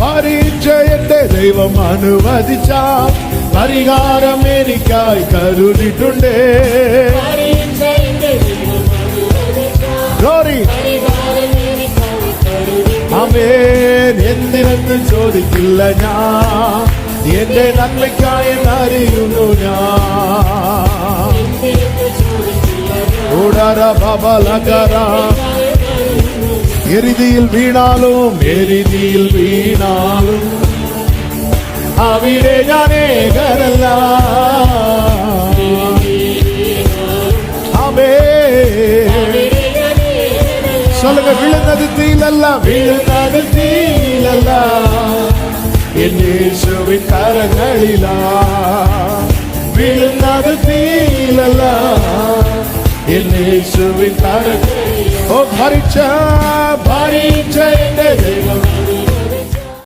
പരീക്ഷ എന്റെ ദൈവം അനുവദിച്ചാ പരിഹാരം എനിക്കായി കരുതിട്ടുണ്ട്. ആമേൻ. എന്തിനെന്ന് ചോദിക്കില്ല ഞാൻ, എന്റെ നന്മയ്ക്കായി അറിയുന്നു ഞാൻ. എരിതിയിൽ വീണാലും എരിതിയിൽ വീണാലും അവിടെ ഞാൻ ഏകനല്ല. சொல்லுங்க, விழுந்தது தீலல்ல, விழுந்தது தீலல்ல, என் இயேசுவின் கரங்களிலா. விழுந்தது தீலல்ல, என் இயேசுவின் கரங்களிலா. ஓ பரீட்சை பரீட்சை என்ற தெய்வம்